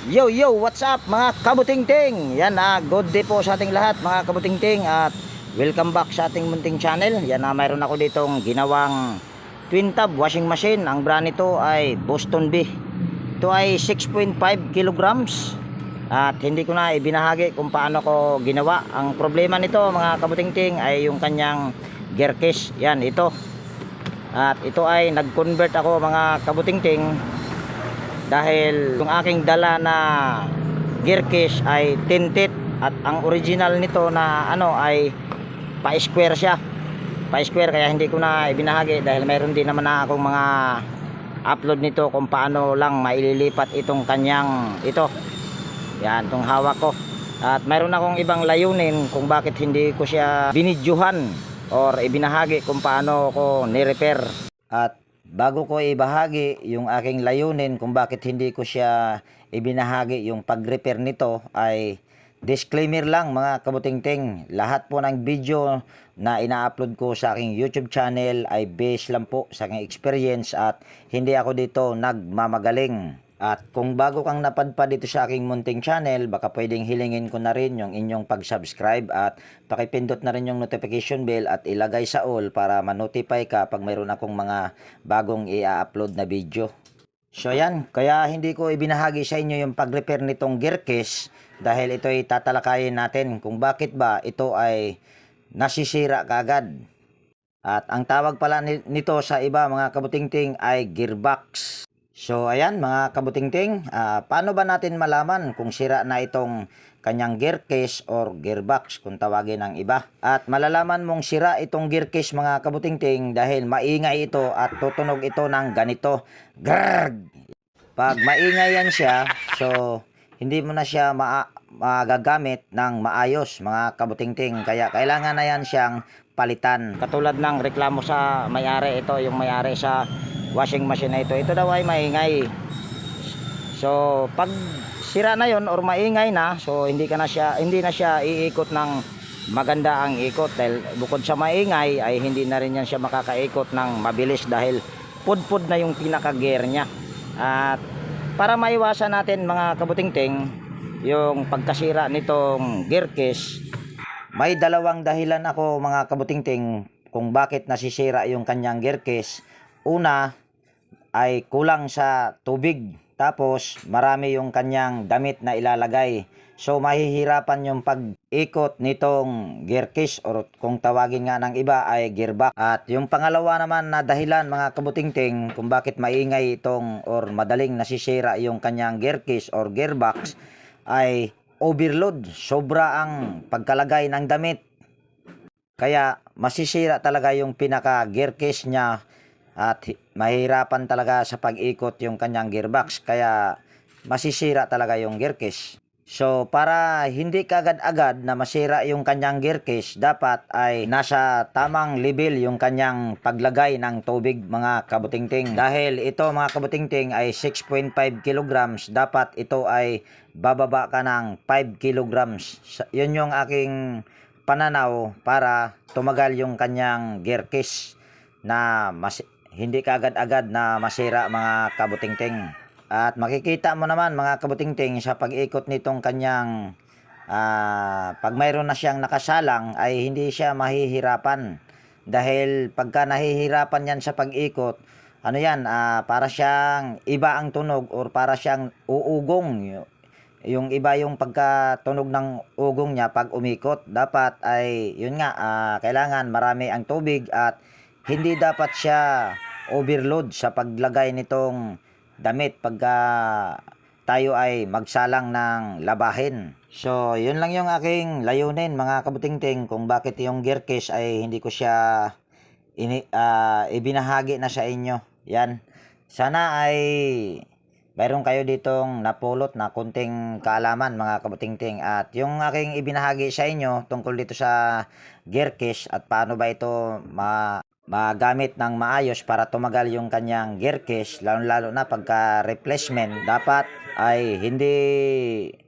Yo yo, what's up mga kabutingting? Yan good day po sa ating lahat mga kabutingting at welcome back sa ating munting channel. Yan mayroon ako ditong ginawang twin tub washing machine. Ang brand nito ay Boston B. Ito ay 6.5 kilograms at hindi ko na ibinahagi kung paano ko ginawa. Ang problema nito mga kabutingting ay yung kanyang gear case. Yan ito. At ito ay nag-convert ako mga kabutingting dahil yung aking dala na gear case ay tinted at ang original nito na ay pa-square siya, pa-square, kaya hindi ko na ibinahagi dahil mayroon din naman na akong mga upload nito kung paano lang maililipat itong kanyang yan, itong hawak ko. At mayroon akong ibang layunin kung bakit hindi ko siya binidyohan or ibinahagi kung paano ko ni-repair. At bago ko ibahagi yung aking layunin kung bakit hindi ko siya ibinahagi yung pag-repair nito, ay disclaimer lang mga kabutingting. Lahat po ng video na ina-upload ko sa aking YouTube channel ay based lang po sa aking experience at hindi ako dito nagmamagaling. At kung bago kang napadpad dito sa aking munting channel, baka pwedeng hilingin ko na rin yung inyong pag-subscribe at pakipindot na rin yung notification bell at ilagay sa all para ma-notify ka pag mayroon akong mga bagong i-upload na video. So yan, kaya hindi ko ibinahagi sa inyo yung pag-repair nitong gear case dahil ito ay tatalakayin natin kung bakit ba ito ay nasisira kaagad. At ang tawag pala nito sa iba mga kabutingting ay gearbox. So ayan mga kabutingting, paano ba natin malaman kung sira na itong kanyang gear case or gearbox kung tawagin ng iba? At malalaman mong sira itong gear case mga kabutingting dahil maingay ito at tutunog ito ng ganito. Grrrr! Pag maingay yan siya, so hindi mo na siya magagamit ng maayos mga kabutingting. Kaya kailangan na yan siyang palitan. Katulad ng reklamo sa may-ari, ito yung may-ari sa washing machine na ito daw ay maingay. So pag sira na yon or maingay na, so hindi na siya iikot ng maganda ang ikot dahil bukod sa maingay ay hindi na rin yan siya makakaikot ng mabilis dahil pudpud na yung pinaka gear niya. At para maiwasan natin mga kabutingting yung pagkasira nitong gear case, may dalawang dahilan ako mga kabutingting kung bakit nasisira yung kanyang gear case. Una ay kulang sa tubig, tapos marami yung kanyang damit na ilalagay. So mahihirapan yung pag-ikot nitong gear case or kung tawagin nga ng iba ay gearbox. At yung pangalawa naman na dahilan mga kabutingting kung bakit maingay itong or madaling nasisira yung kanyang gear case or gearbox ay overload. Sobra ang pagkalagay ng damit. Kaya masisira talaga yung pinaka gear case niya at mahirapan talaga sa pag-ikot yung kanyang gearbox, kaya masisira talaga yung gear case. So para hindi kagad-agad na masira yung kanyang gear case, dapat ay nasa tamang level yung kanyang paglagay ng tubig mga kabutingting. Dahil ito mga kabutingting ay 6.5 kilograms, dapat ito ay bababa ka ng 5 kilograms. Yun yung aking pananaw para tumagal yung kanyang gear case na hindi kaagad-agad na masira mga kabutingting. At makikita mo naman mga kabutingting sa pag-ikot nitong kanyang pag mayroon na siyang nakasalang ay hindi siya mahihirapan. Dahil pagka nahihirapan yan sa pag-ikot, para siyang iba ang tunog or para siyang uugong. Yung iba yung pagkatunog ng ugong niya pag umikot. Dapat ay yun nga, kailangan marami ang tubig at hindi dapat siya overload sa paglagay nitong damit pagka tayo ay magsalang ng labahin. So yun lang yung aking layunin mga kabutingting kung bakit yung gear case ay hindi ko siya ibinahagi na sa inyo. Yan, sana ay mayroon kayo ditong napulot na kunting kaalaman mga kabutingting. At yung aking ibinahagi sa inyo tungkol dito sa gear case at paano ba ito magamit ng maayos para tumagal yung kanyang gear case, lalo na pagka replacement, dapat ay hindi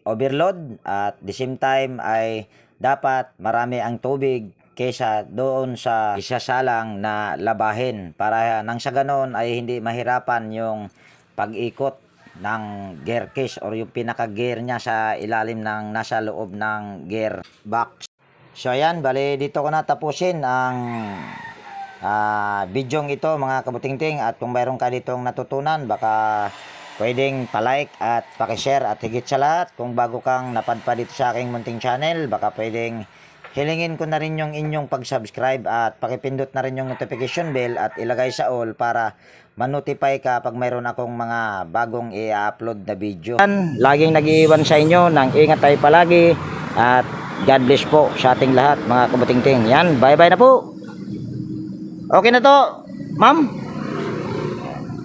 overload at the same time ay dapat marami ang tubig kaysa doon sa isasalang na labahin para nang sa ganon ay hindi mahirapan yung pag-ikot ng gear case or yung pinaka gear niya sa ilalim ng nasa loob ng gear box. So ayan, bali dito ko na tapusin ang bidyong ito mga kabutingting, at kung mayroon ka ditong natutunan, baka pwedeng palike at pakishare, at higit sa lahat, kung bago kang napadpad dito sa aking munting channel, baka pwedeng hilingin ko na rin yung inyong pag-subscribe at pakipindot na rin yung notification bell at ilagay sa all para ma-notify ka pag mayroon akong mga bagong i-upload na video. Laging nag-iiwan sa inyo ng ingat tayo palagi at God bless po sa ating lahat mga kabutingting. Yan, bye-bye na po. Okay na to, ma'am?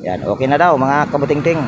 Yan, okay na daw mga kabutingting.